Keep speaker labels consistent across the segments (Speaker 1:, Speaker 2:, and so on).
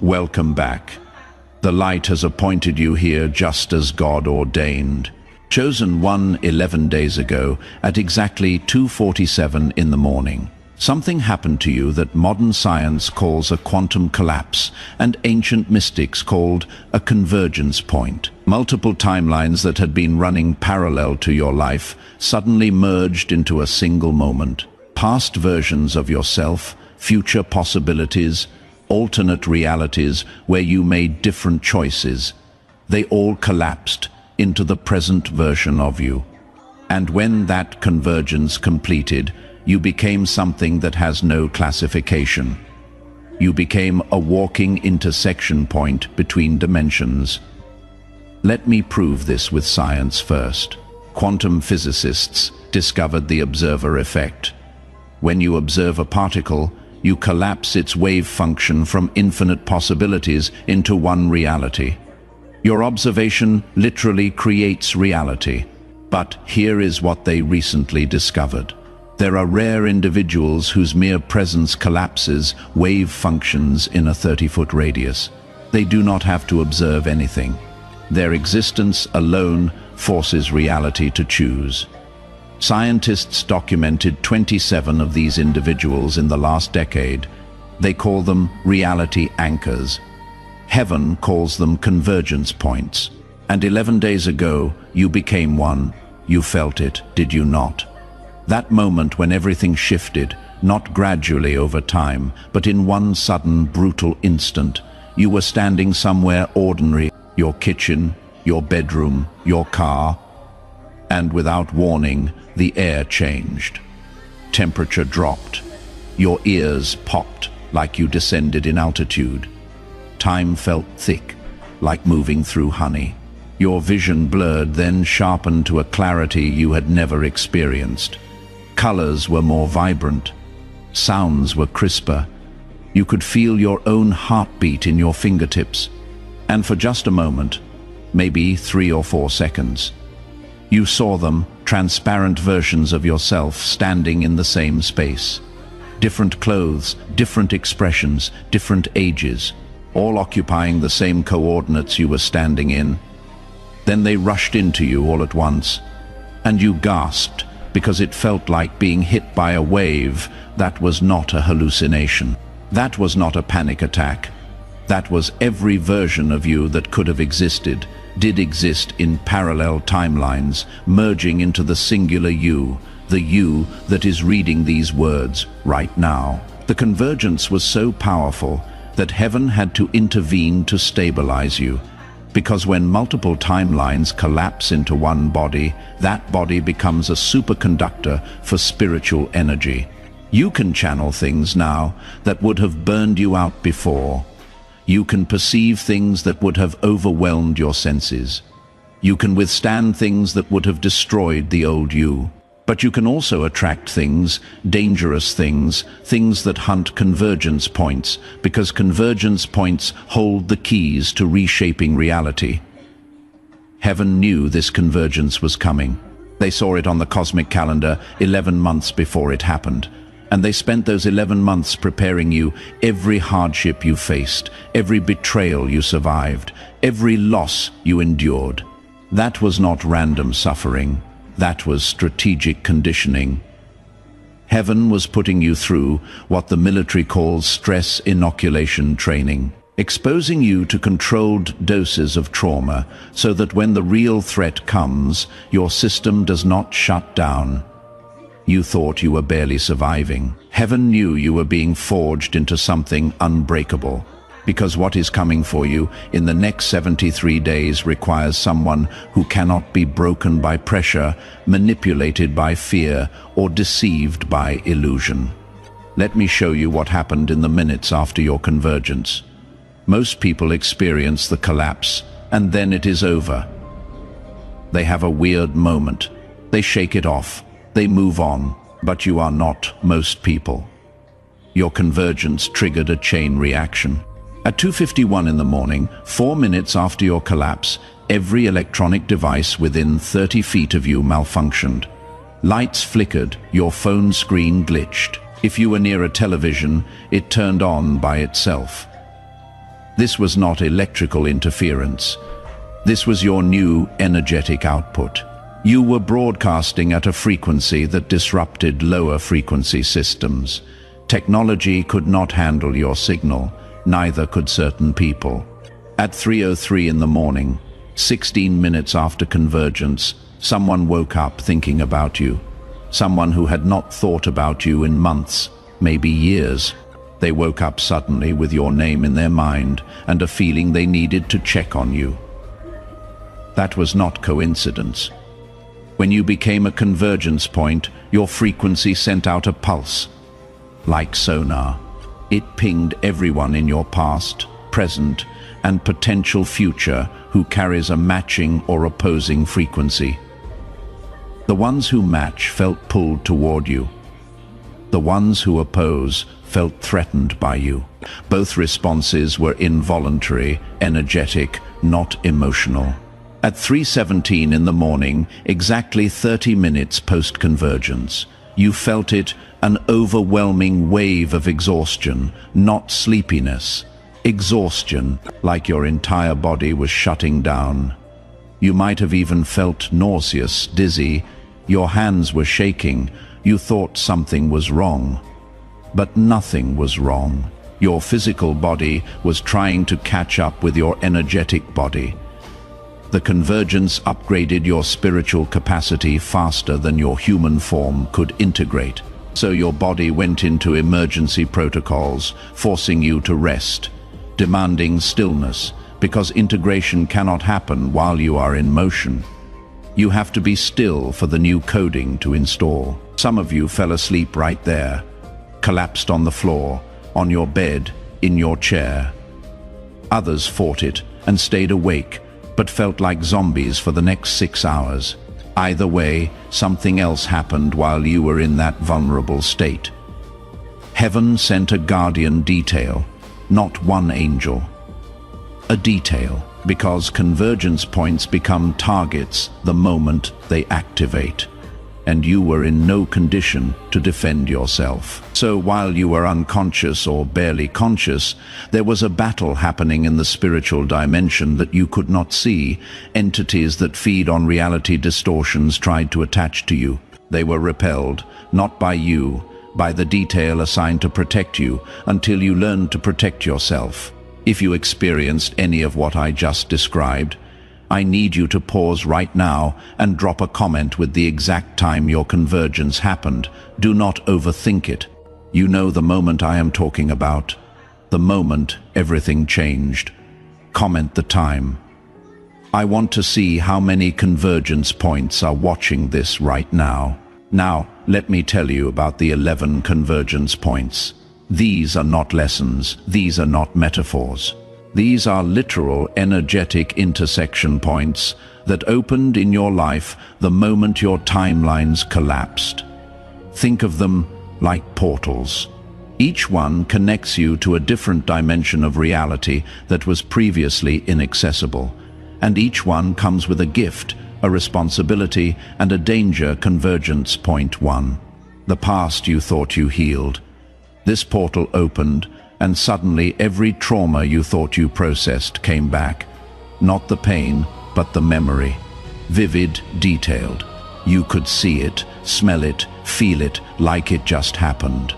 Speaker 1: Welcome back. The light has appointed you here just as God ordained. Chosen 11 days ago at exactly 2:47 in the morning. Something happened to you that modern science calls a quantum collapse and ancient mystics called a convergence point. Multiple timelines that had been running parallel to your life suddenly merged into a single moment. Past versions of yourself, future possibilities, alternate realities where you made different choices. They all collapsed into the present version of you. And when that convergence completed, you became something that has no classification. You became a walking intersection point between dimensions. Let me prove this with science first. Quantum physicists discovered the observer effect. When you observe a particle, you collapse its wave function from infinite possibilities into one reality. Your observation literally creates reality. But here is what they recently discovered. There are rare individuals whose mere presence collapses wave functions in a 30-foot radius. They do not have to observe anything. Their existence alone forces reality to choose. Scientists documented 27 of these individuals in the last decade. They call them reality anchors. Heaven calls them convergence points. And 11 days ago, you became one. You felt it, did you not? That moment when everything shifted, not gradually over time, but in one sudden, brutal instant. You were standing somewhere ordinary, your kitchen, your bedroom, your car, and without warning, the air changed. Temperature dropped. Your ears popped like you descended in altitude. Time felt thick, like moving through honey. Your vision blurred, then sharpened to a clarity you had never experienced. Colors were more vibrant. Sounds were crisper. You could feel your own heartbeat in your fingertips. And for just a moment, maybe 3 or 4 seconds, you saw them, transparent versions of yourself standing in the same space. Different clothes, different expressions, different ages, all occupying the same coordinates you were standing in. Then they rushed into you all at once, and you gasped because it felt like being hit by a wave. That was not a hallucination. That was not a panic attack. That was every version of you that could have existed, did exist in parallel timelines, merging into the singular you, the you that is reading these words right now. The convergence was so powerful that heaven had to intervene to stabilize you. Because when multiple timelines collapse into one body, that body becomes a superconductor for spiritual energy. You can channel things now that would have burned you out before. You can perceive things that would have overwhelmed your senses. You can withstand things that would have destroyed the old you. But you can also attract things, dangerous things, things that hunt convergence points, because convergence points hold the keys to reshaping reality. Heaven knew this convergence was coming. They saw it on the cosmic calendar 11 months before it happened. And they spent those 11 months preparing you. Every hardship you faced, every betrayal you survived, every loss you endured. That was not random suffering. That was strategic conditioning. Heaven was putting you through what the military calls stress inoculation training, exposing you to controlled doses of trauma so that when the real threat comes, your system does not shut down. You thought you were barely surviving. Heaven knew you were being forged into something unbreakable. Because what is coming for you in the next 73 days requires someone who cannot be broken by pressure, manipulated by fear, or deceived by illusion. Let me show you what happened in the minutes after your convergence. Most people experience the collapse, and then it is over. They have a weird moment. They shake it off. They move on. But you are not most people. Your convergence triggered a chain reaction. At 2:51 in the morning, 4 minutes after your collapse, every electronic device within 30 feet of you malfunctioned. Lights flickered, your phone screen glitched. If you were near a television, it turned on by itself. This was not electrical interference. This was your new energetic output. You were broadcasting at a frequency that disrupted lower frequency systems. Technology could not handle your signal, neither could certain people. At 3:03 in the morning, 16 minutes after convergence, someone woke up thinking about you. Someone who had not thought about you in months, maybe years. They woke up suddenly with your name in their mind and a feeling they needed to check on you. That was not coincidence. When you became a convergence point, your frequency sent out a pulse. Like sonar, it pinged everyone in your past, present, and potential future who carries a matching or opposing frequency. The ones who match felt pulled toward you. The ones who oppose felt threatened by you. Both responses were involuntary, energetic, not emotional. At 3:17 in the morning, exactly 30 minutes post-convergence, you felt it, an overwhelming wave of exhaustion, not sleepiness. Exhaustion, like your entire body was shutting down. You might have even felt nauseous, dizzy. Your hands were shaking. You thought something was wrong. But nothing was wrong. Your physical body was trying to catch up with your energetic body. The convergence upgraded your spiritual capacity faster than your human form could integrate. So your body went into emergency protocols, forcing you to rest, demanding stillness, because integration cannot happen while you are in motion. You have to be still for the new coding to install. Some of you fell asleep right there, collapsed on the floor, on your bed, in your chair. Others fought it and stayed awake, but felt like zombies for the next 6 hours. Either way, something else happened while you were in that vulnerable state. Heaven sent a guardian detail, not one angel. A detail, because convergence points become targets the moment they activate, and you were in no condition to defend yourself. So while you were unconscious or barely conscious, there was a battle happening in the spiritual dimension that you could not see. Entities that feed on reality distortions tried to attach to you. They were repelled, not by you, by the detail assigned to protect you, until you learned to protect yourself. If you experienced any of what I just described, I need you to pause right now and drop a comment with the exact time your convergence happened. Do not overthink it. You know the moment I am talking about. The moment everything changed. Comment the time. I want to see how many convergence points are watching this right now. Now, let me tell you about the 11 convergence points. These are not lessons. These are not metaphors. These are literal energetic intersection points that opened in your life the moment your timelines collapsed. Think of them like portals. Each one connects you to a different dimension of reality that was previously inaccessible. And each one comes with a gift, a responsibility, and a danger. Convergence point 1. The past you thought you healed. This portal opened, and suddenly every trauma you thought you processed came back. Not the pain, but the memory. Vivid, detailed. You could see it, smell it, feel it, like it just happened.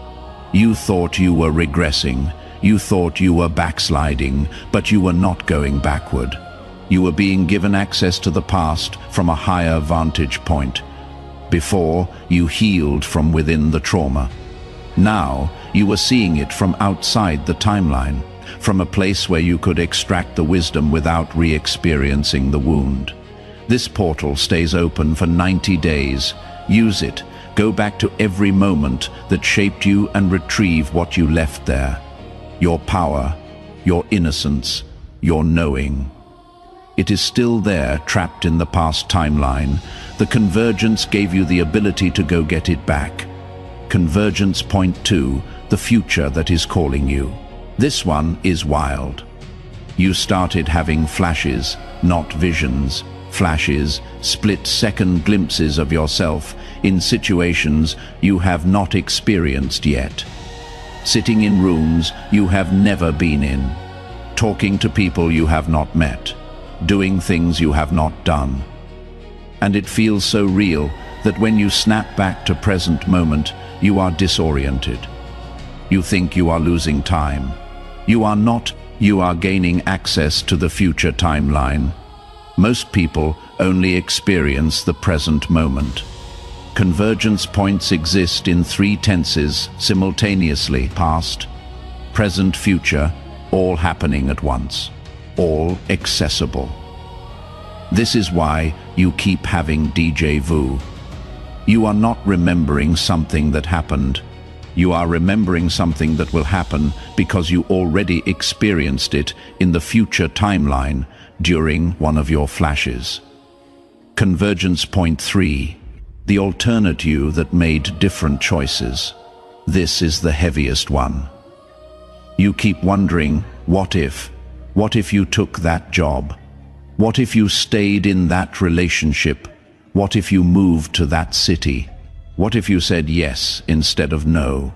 Speaker 1: You thought you were regressing. You thought you were backsliding, but you were not going backward. You were being given access to the past from a higher vantage point. Before, you healed from within the trauma. Now, you were seeing it from outside the timeline, from a place where you could extract the wisdom without re-experiencing the wound. This portal stays open for 90 days. Use it. Go back to every moment that shaped you and retrieve what you left there. Your power, your innocence, your knowing. It is still there, trapped in the past timeline. The convergence gave you the ability to go get it back. Convergence point 2, the future that is calling you. This one is wild. You started having flashes, not visions. Flashes, split-second glimpses of yourself in situations you have not experienced yet. Sitting in rooms you have never been in. talking to people you have not met, doing things you have not done. And it feels so real that when you snap back to present moment, you are disoriented. You think you are losing time. You are not. You are gaining access to the future timeline. Most people only experience the present moment. Convergence points exist in 3 tenses simultaneously: past, present, future, all happening at once, all accessible. This is why you keep having déjà vu. You are not remembering something that happened. You are remembering something that will happen because you already experienced it in the future timeline during one of your flashes. Convergence point 3. The alternate you that made different choices. This is the heaviest one. You keep wondering, what if? What if you took that job? What if you stayed in that relationship? What if you moved to that city? What if you said yes instead of no?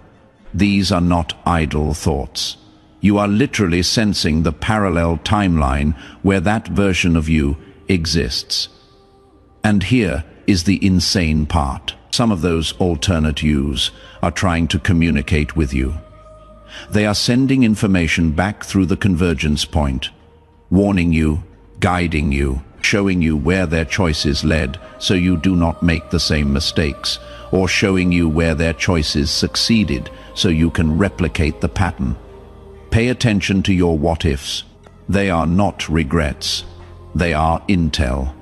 Speaker 1: These are not idle thoughts. You are literally sensing the parallel timeline where that version of you exists. And here is the insane part. Some of those alternate yous are trying to communicate with you. They are sending information back through the convergence point, warning you, guiding you, showing you where their choices led so you do not make the same mistakes, or showing you where their choices succeeded so you can replicate the pattern. Pay attention to your what-ifs. They are not regrets. They are intel.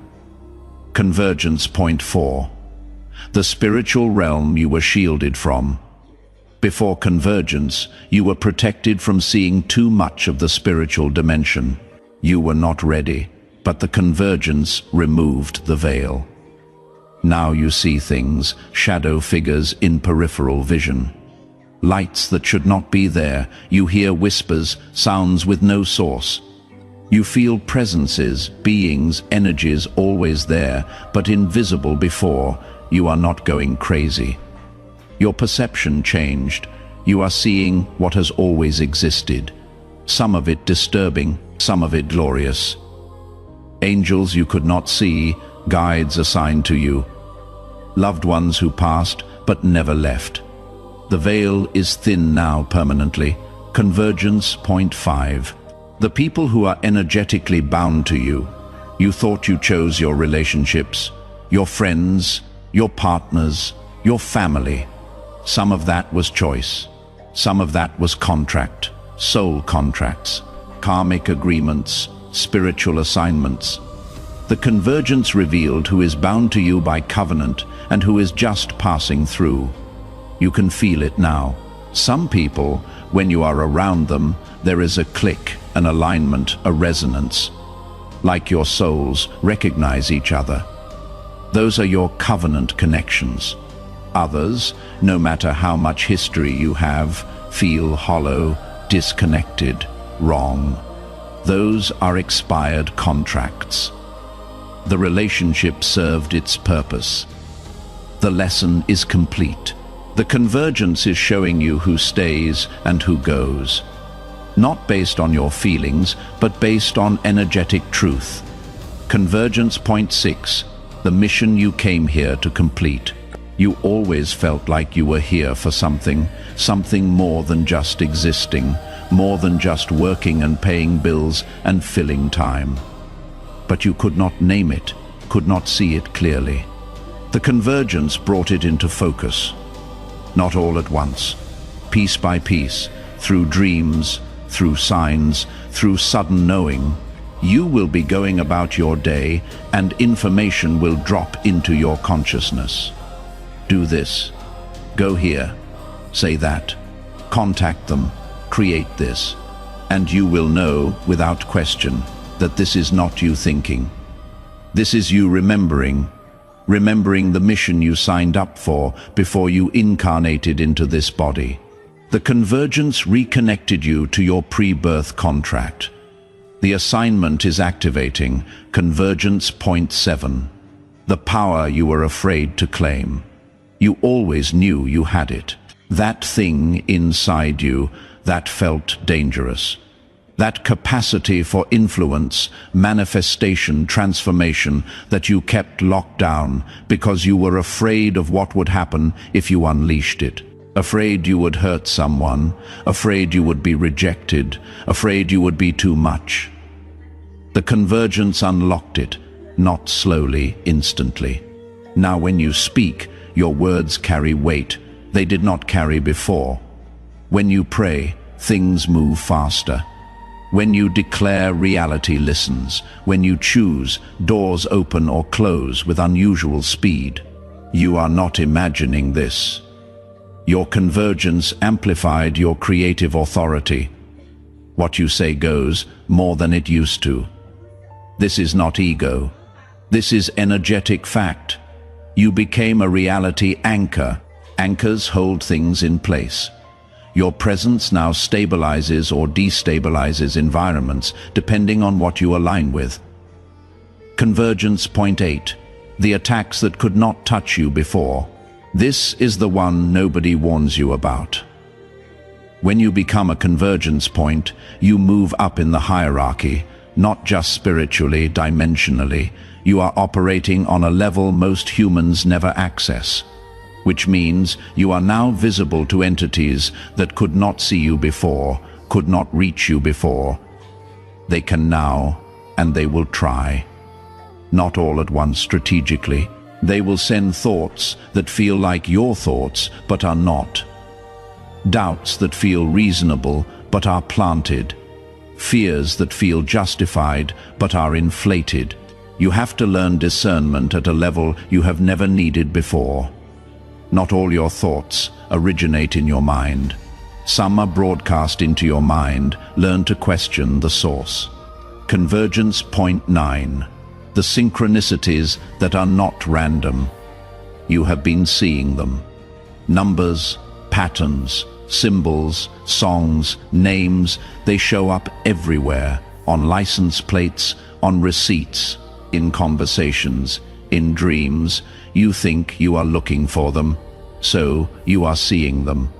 Speaker 1: Convergence point 4. The spiritual realm you were shielded from. Before convergence, you were protected from seeing too much of the spiritual dimension. You were not ready, but the convergence removed the veil. Now you see things, shadow figures in peripheral vision. Lights that should not be there. You hear whispers, sounds with no source. You feel presences, beings, energies always there, but invisible before. You are not going crazy. Your perception changed. You are seeing what has always existed. Some of it disturbing, some of it glorious. Angels you could not see, guides assigned to you. Loved ones who passed but never left. The veil is thin now permanently. Convergence point 5. The people who are energetically bound to you. You thought you chose your relationships, your friends, your partners, your family. Some of that was choice. Some of that was contract, soul contracts, karmic agreements, spiritual assignments. The convergence revealed who is bound to you by covenant and who is just passing through. You can feel it now. Some people, when you are around them, there is a click, an alignment, a resonance. Like your souls recognize each other. Those are your covenant connections. Others, no matter how much history you have, feel hollow, disconnected, wrong. Those are expired contracts. The relationship served its purpose. The lesson is complete. The convergence is showing you who stays and who goes. Not based on your feelings, but based on energetic truth. Convergence point 6. The mission you came here to complete. You always felt like you were here for something more than just existing, more than just working and paying bills and filling time. But you could not name it, could not see it clearly. The convergence brought it into focus. Not all at once, piece by piece, through dreams, through signs, through sudden knowing. You will be going about your day and information will drop into your consciousness. Do this, go here, say that, contact them, create this, and you will know without question that this is not you thinking. This is you remembering the mission you signed up for before you incarnated into this body. The convergence reconnected you to your pre-birth contract. The assignment is activating. Convergence point 7. The power you were afraid to claim. You always knew you had it. That thing inside you that felt dangerous. That capacity for influence, manifestation, transformation that you kept locked down because you were afraid of what would happen if you unleashed it. Afraid you would hurt someone, afraid you would be rejected, afraid you would be too much. The convergence unlocked it, not slowly, instantly. Now when you speak, your words carry weight they did not carry before. When you pray, things move faster. When you declare, reality listens. When you choose, doors open or close with unusual speed. You are not imagining this. Your convergence amplified your creative authority. What you say goes more than it used to. This is not ego. This is energetic fact. You became a reality anchor. Anchors hold things in place. Your presence now stabilizes or destabilizes environments depending on what you align with. Convergence point 8. The attacks that could not touch you before. This is the one nobody warns you about. When you become a convergence point, you move up in the hierarchy, not just spiritually, dimensionally. You are operating on a level most humans never access, which means you are now visible to entities that could not see you before, could not reach you before. They can now, and they will try. Not all at once strategically. They will send thoughts that feel like your thoughts, but are not. Doubts that feel reasonable, but are planted. Fears that feel justified, but are inflated. You have to learn discernment at a level you have never needed before. Not all your thoughts originate in your mind. Some are broadcast into your mind. Learn to question the source. Convergence point 9. The synchronicities that are not random. You have been seeing them. Numbers, patterns, symbols, songs, names, they show up everywhere, on license plates, on receipts, in conversations, in dreams. You think you are looking for them, so you are seeing them.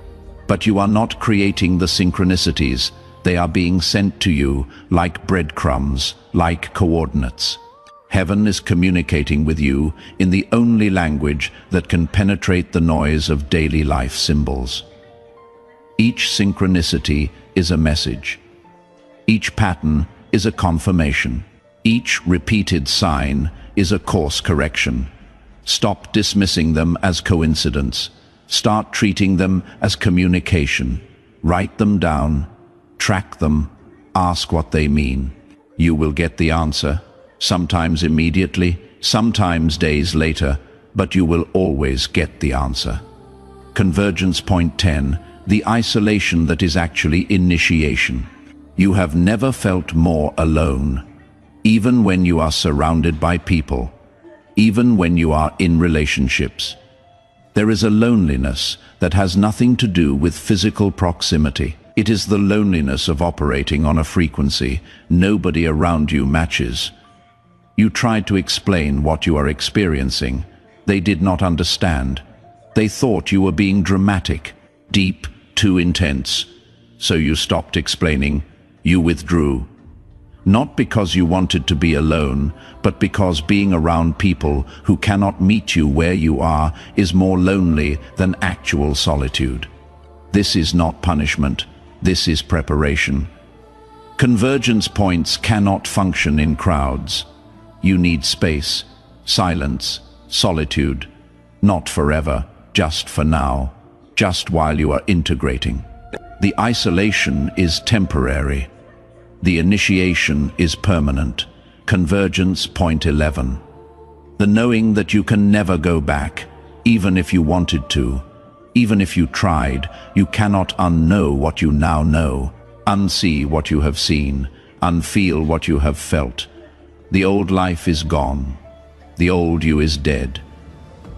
Speaker 1: But you are not creating the synchronicities. They are being sent to you like breadcrumbs, like coordinates. Heaven is communicating with you in the only language that can penetrate the noise of daily life symbols. Each synchronicity is a message. Each pattern is a confirmation. Each repeated sign is a course correction. Stop dismissing them as coincidence. Start treating them as communication. Write them down, track them, ask what they mean. You will get the answer. Sometimes immediately, sometimes days later, but you will always get the answer. Convergence point 10, the isolation that is actually initiation. You have never felt more alone, even when you are surrounded by people, even when you are in relationships. There is a loneliness that has nothing to do with physical proximity. It is the loneliness of operating on a frequency nobody around you matches. You tried to explain what you are experiencing. They did not understand. They thought you were being dramatic, deep, too intense. So you stopped explaining. You withdrew. Not because you wanted to be alone, but because being around people who cannot meet you where you are is more lonely than actual solitude. This is not punishment. This is preparation. Convergence points cannot function in crowds. You need space, silence, solitude, not forever, just for now, just while you are integrating. The isolation is temporary. The initiation is permanent. Convergence point 11. The knowing that you can never go back, even if you wanted to, even if you tried. You cannot unknow what you now know, unsee what you have seen, unfeel what you have felt. The old life is gone. The old you is dead.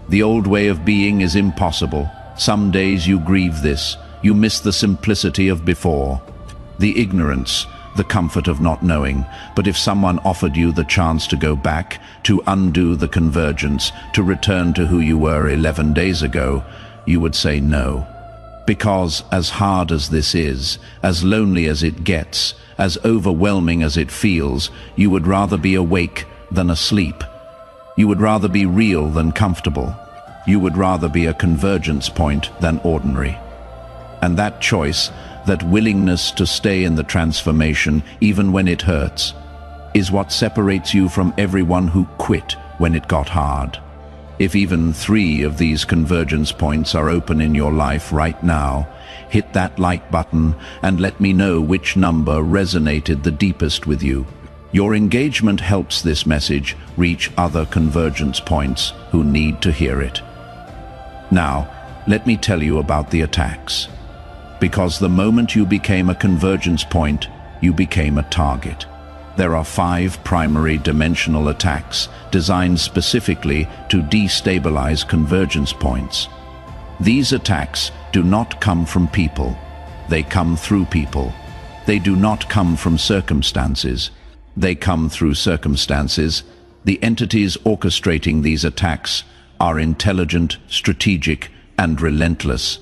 Speaker 1: The old way of being is impossible. Some days you grieve this. You miss the simplicity of before, the ignorance, the comfort of not knowing. But if someone offered you the chance to go back, to undo the convergence, to return to who you were 11 days ago, you would say no. Because as hard as this is, as lonely as it gets, as overwhelming as it feels, you would rather be awake than asleep. You would rather be real than comfortable. You would rather be a convergence point than ordinary. And that choice, that willingness to stay in the transformation even when it hurts, is what separates you from everyone who quit when it got hard. If even 3 of these convergence points are open in your life right now, hit that like button and let me know which number resonated the deepest with you. Your engagement helps this message reach other convergence points who need to hear it. Now, let me tell you about the attacks. Because the moment you became a convergence point, you became a target. There are 5 primary dimensional attacks designed specifically to destabilize convergence points. These attacks do not come from people. They come through people. They do not come from circumstances. They come through circumstances. The entities orchestrating these attacks are intelligent, strategic, and relentless.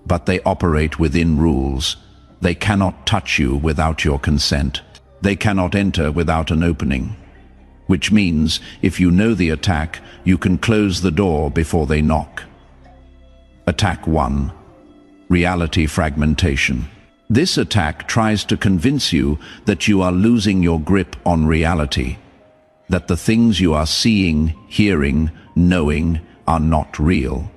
Speaker 1: But they operate within rules. They cannot touch you without your consent. They cannot enter without an opening. Which means, if you know the attack, you can close the door before they knock. Attack 1. Reality fragmentation. This attack tries to convince you that you are losing your grip on reality, that the things you are seeing, hearing, knowing are not real.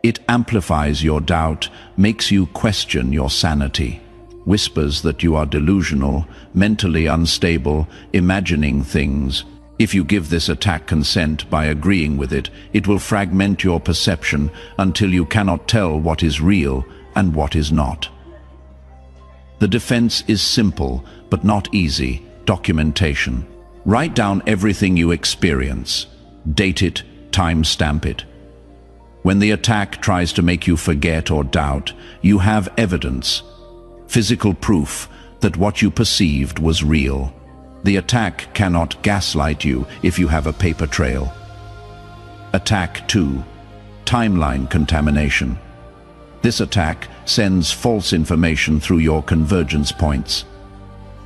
Speaker 1: It amplifies your doubt, makes you question your sanity, whispers that you are delusional, mentally unstable, imagining things. If you give this attack consent by agreeing with it, it will fragment your perception until you cannot tell what is real and what is not. The defense is simple, but not easy: documentation. Write down everything you experience. Date it, timestamp it. When the attack tries to make you forget or doubt, you have evidence, physical proof that what you perceived was real. The attack cannot gaslight you if you have a paper trail. Attack 2. Timeline contamination. This attack sends false information through your convergence points.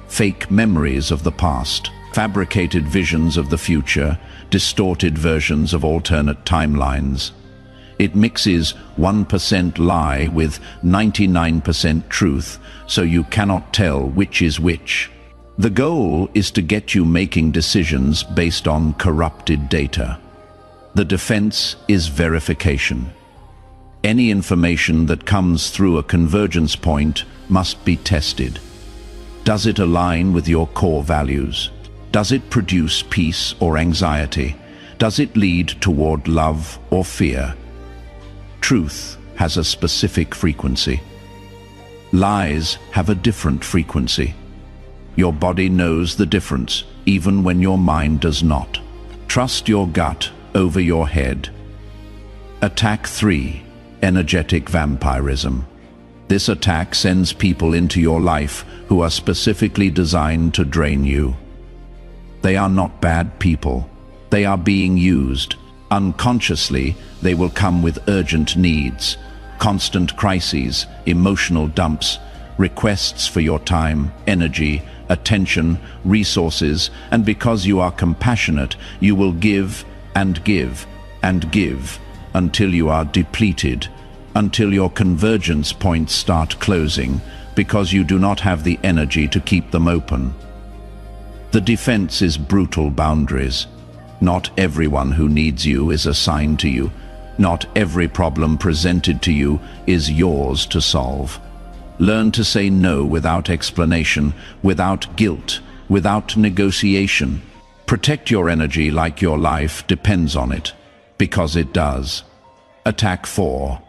Speaker 1: Fake memories of the past, fabricated visions of the future, distorted versions of alternate timelines. It mixes 1% lie with 99% truth, so you cannot tell which is which. The goal is to get you making decisions based on corrupted data. The defense is verification. Any information that comes through a convergence point must be tested. Does it align with your core values? Does it produce peace or anxiety? Does it lead toward love or fear? Truth has a specific frequency. Lies have a different frequency. Your body knows the difference, even when your mind does not. Trust your gut over your head. Attack 3. Energetic vampirism. This attack sends people into your life who are specifically designed to drain you. They are not bad people. They are being used. Unconsciously, they will come with urgent needs, constant crises, emotional dumps, requests for your time, energy, attention, resources, and because you are compassionate, you will give and give and give until you are depleted, until your convergence points start closing, because you do not have the energy to keep them open. The defense is brutal boundaries. Not everyone who needs you is assigned to you. Not every problem presented to you is yours to solve. Learn to say no without explanation, without guilt, without negotiation. Protect your energy like your life depends on it, because it does. Attack 4.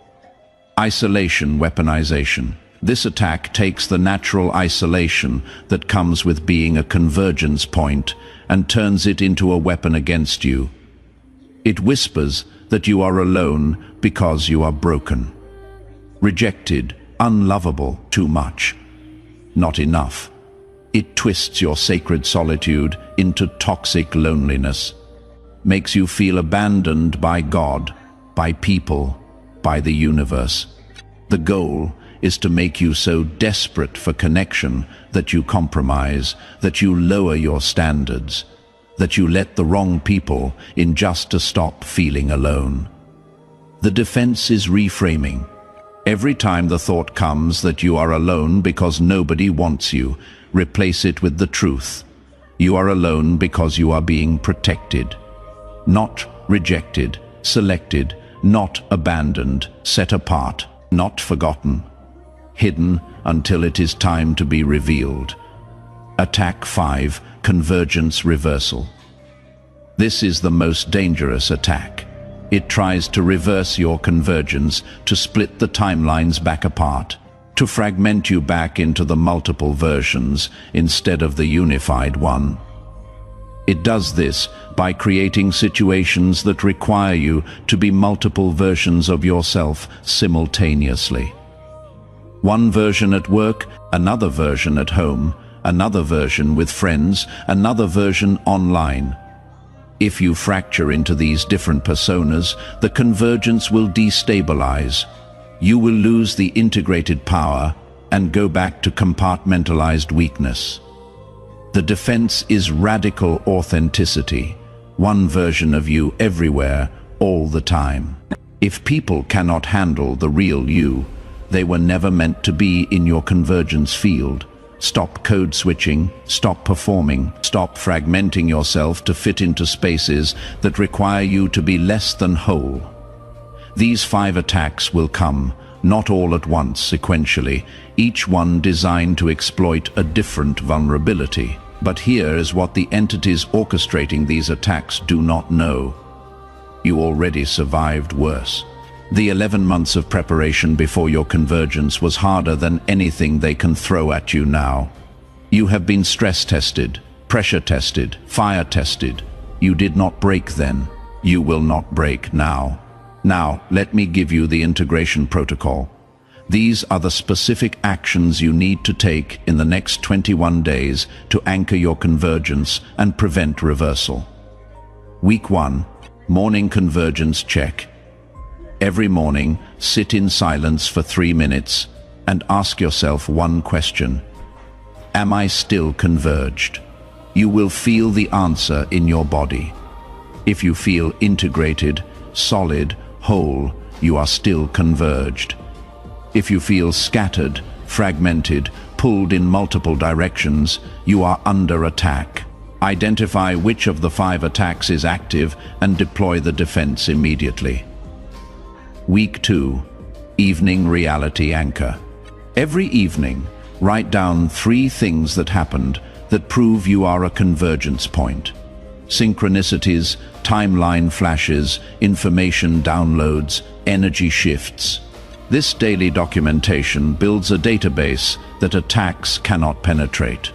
Speaker 1: Isolation weaponization. This attack takes the natural isolation that comes with being a convergence point and turns it into a weapon against you. It whispers that you are alone because you are broken, rejected, unlovable, too much, not enough. It twists your sacred solitude into toxic loneliness, makes you feel abandoned by God, by people, by the universe. The goal is to make you so desperate for connection that you compromise, that you lower your standards, that you let the wrong people in just to stop feeling alone. The defense is reframing. Every time the thought comes that you are alone because nobody wants you, replace it with the truth. You are alone because you are being protected. Not rejected, selected, not abandoned, set apart, not forgotten. Hidden until it is time to be revealed. Attack 5, Convergence Reversal. This is the most dangerous attack. It tries to reverse your convergence, to split the timelines back apart, to fragment you back into the multiple versions instead of the unified one. It does this by creating situations that require you to be multiple versions of yourself simultaneously. One version at work, another version at home, another version with friends, another version online. If you fracture into these different personas, the convergence will destabilize. You will lose the integrated power and go back to compartmentalized weakness. The defense is radical authenticity, one version of you everywhere, all the time. If people cannot handle the real you, they were never meant to be in your convergence field. Stop code switching, stop performing, stop fragmenting yourself to fit into spaces that require you to be less than whole. These 5 attacks will come, not all at once sequentially, each one designed to exploit a different vulnerability. But here is what the entities orchestrating these attacks do not know. You already survived worse. The 11 months of preparation before your convergence was harder than anything they can throw at you now. You have been stress tested, pressure tested, fire tested. You did not break then. You will not break now. Now, let me give you the integration protocol. These are the specific actions you need to take in the next 21 days to anchor your convergence and prevent reversal. Week 1, morning convergence check. Every morning, sit in silence for 3 minutes and ask yourself one question. Am I still converged? You will feel the answer in your body. If you feel integrated, solid, whole, you are still converged. If you feel scattered, fragmented, pulled in multiple directions, you are under attack. Identify which of the 5 attacks is active and deploy the defense immediately. Week 2, Evening Reality Anchor. Every evening, write down 3 things that happened that prove you are a convergence point. Synchronicities, timeline flashes, information downloads, energy shifts. This daily documentation builds a database that attacks cannot penetrate.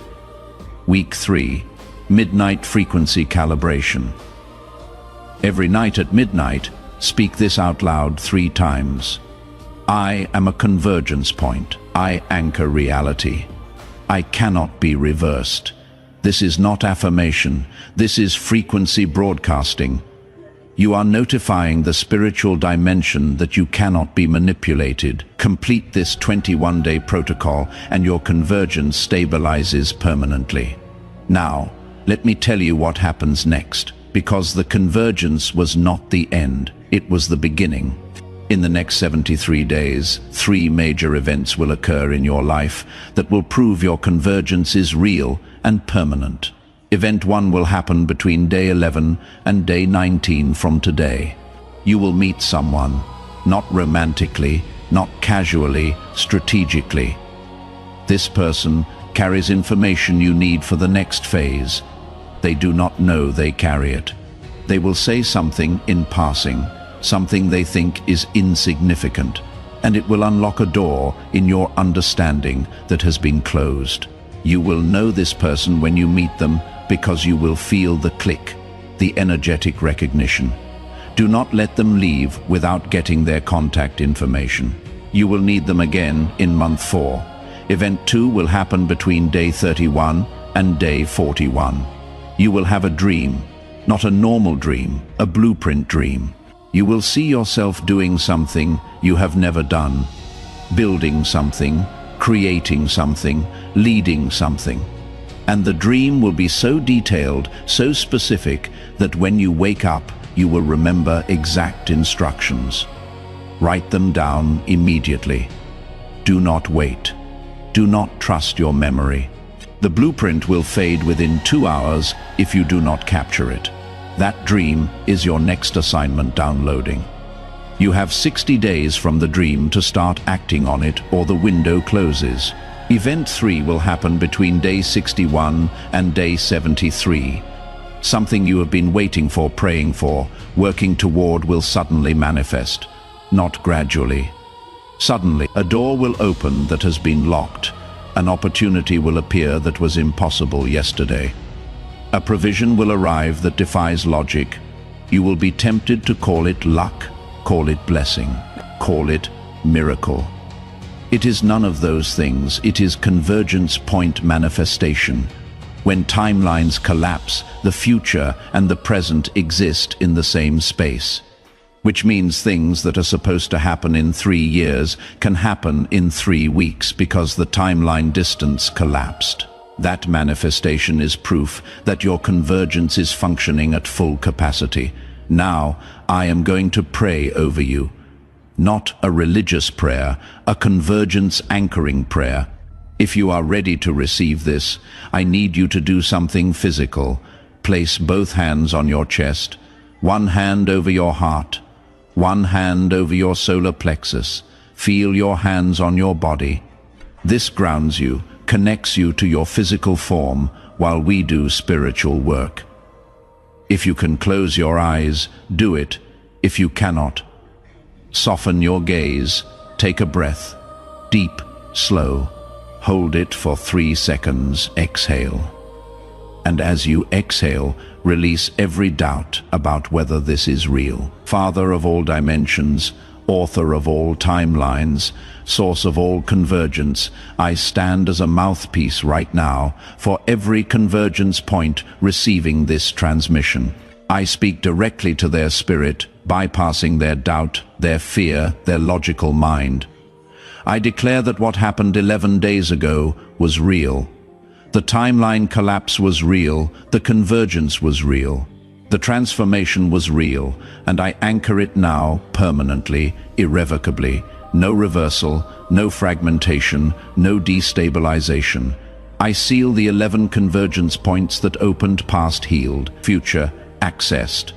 Speaker 1: Week 3, Midnight Frequency Calibration. Every night at midnight, speak this out loud 3 times. I am a convergence point. I anchor reality. I cannot be reversed. This is not affirmation. This is frequency broadcasting. You are notifying the spiritual dimension that you cannot be manipulated. Complete this 21-day protocol and your convergence stabilizes permanently. Now, let me tell you what happens next, because the convergence was not the end, it was the beginning. In the next 73 days, 3 major events will occur in your life that will prove your convergence is real and permanent. Event 1 will happen between day 11 and day 19 from today. You will meet someone, not romantically, not casually, strategically. This person carries information you need for the next phase. They do not know they carry it. They will say something in passing, something they think is insignificant, and it will unlock a door in your understanding that has been closed. You will know this person when you meet them because you will feel the click, the energetic recognition. Do not let them leave without getting their contact information. You will need them again in month 4. Event 2 will happen between day 31 and day 41. You will have a dream, not a normal dream, a blueprint dream. You will see yourself doing something you have never done. building something, creating something, leading something. And the dream will be so detailed, so specific, that when you wake up, you will remember exact instructions. Write them down immediately. Do not wait. Do not trust your memory. The blueprint will fade within 2 hours if you do not capture it. That dream is your next assignment downloading. You have 60 days from the dream to start acting on it, or the window closes. Event 3 will happen between day 61 and day 73. Something you have been waiting for, praying for, working toward will suddenly manifest. Not gradually. Suddenly, a door will open that has been locked. An opportunity will appear that was impossible yesterday. A provision will arrive that defies logic. You will be tempted to call it luck, call it blessing, call it miracle. It is none of those things. It is convergence point manifestation. When timelines collapse, the future and the present exist in the same space. Which means things that are supposed to happen in 3 years can happen in 3 weeks because the timeline distance collapsed. That manifestation is proof that your convergence is functioning at full capacity. Now, I am going to pray over you. Not a religious prayer, a convergence anchoring prayer. If you are ready to receive this, I need you to do something physical. Place both hands on your chest, one hand over your heart, one hand over your solar plexus. Feel your hands on your body. This grounds you, connects you to your physical form while we do spiritual work. If you can close your eyes, do it. If you cannot, soften your gaze, take a breath, deep, slow. Hold it for 3 seconds, exhale. And as you exhale, release every doubt about whether this is real. Father of all dimensions, author of all timelines, source of all convergence, I stand as a mouthpiece right now for every convergence point receiving this transmission. I speak directly to their spirit, bypassing their doubt, their fear, their logical mind. I declare that what happened 11 days ago was real. The timeline collapse was real, the convergence was real, the transformation was real, and I anchor it now permanently, irrevocably. No reversal, no fragmentation, no destabilization. I seal the 11 convergence points that opened, past healed, future accessed.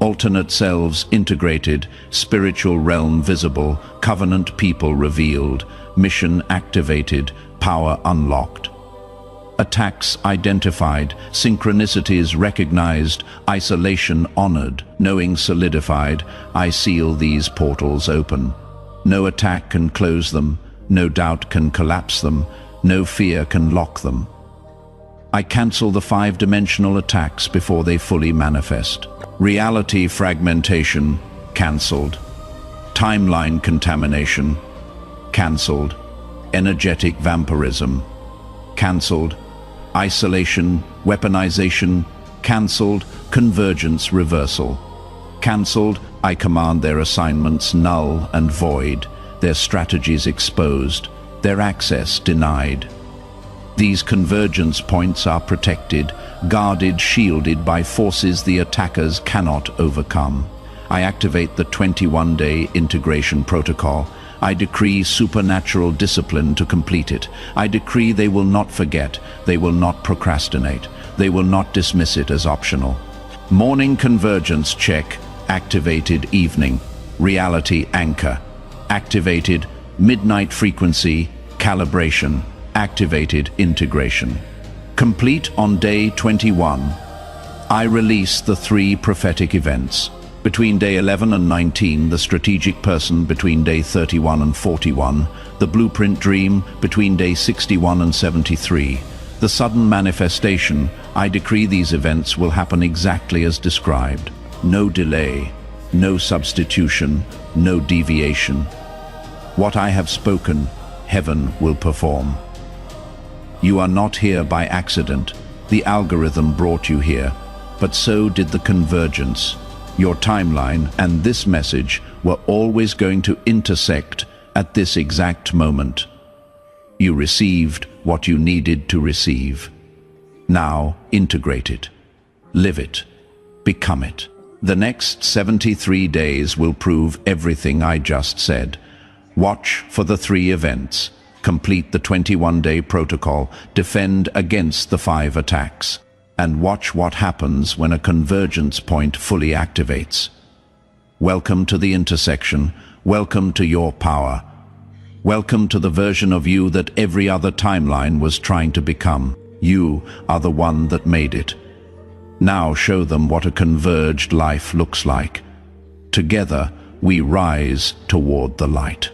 Speaker 1: Alternate selves integrated, spiritual realm visible, covenant people revealed, mission activated, power unlocked. Attacks identified, synchronicities recognized, isolation honored, knowing solidified. I seal these portals open. No attack can close them, no doubt can collapse them, no fear can lock them. I cancel the 5-dimensional attacks before they fully manifest. Reality fragmentation, cancelled. Timeline contamination, cancelled. Energetic vampirism, cancelled. Isolation, weaponization, cancelled. Convergence reversal, cancelled. I command their assignments null and void, their strategies exposed, their access denied. These convergence points are protected, guarded, shielded by forces the attackers cannot overcome. I activate the 21-day integration protocol. I decree supernatural discipline to complete it. I decree they will not forget, they will not procrastinate, they will not dismiss it as optional. Morning convergence check, activated. Evening, reality anchor, activated. Midnight frequency, calibration, activated. Integration. Complete on day 21. I release the 3 prophetic events. Between day 11 and 19, the strategic person between day 31 and 41, the blueprint dream between day 61 and 73. The sudden manifestation, I decree these events will happen exactly as described. No delay, no substitution, no deviation. What I have spoken, heaven will perform. You are not here by accident. The algorithm brought you here, but so did the convergence. Your timeline and this message were always going to intersect at this exact moment. You received what you needed to receive. Now integrate it. Live it. Become it. The next 73 days will prove everything I just said. Watch for the 3 events. Complete the 21-day protocol. Defend against the 5 attacks. And watch what happens when a convergence point fully activates. Welcome to the intersection. Welcome to your power. Welcome to the version of you that every other timeline was trying to become. You are the one that made it. Now show them what a converged life looks like. Together, we rise toward the light.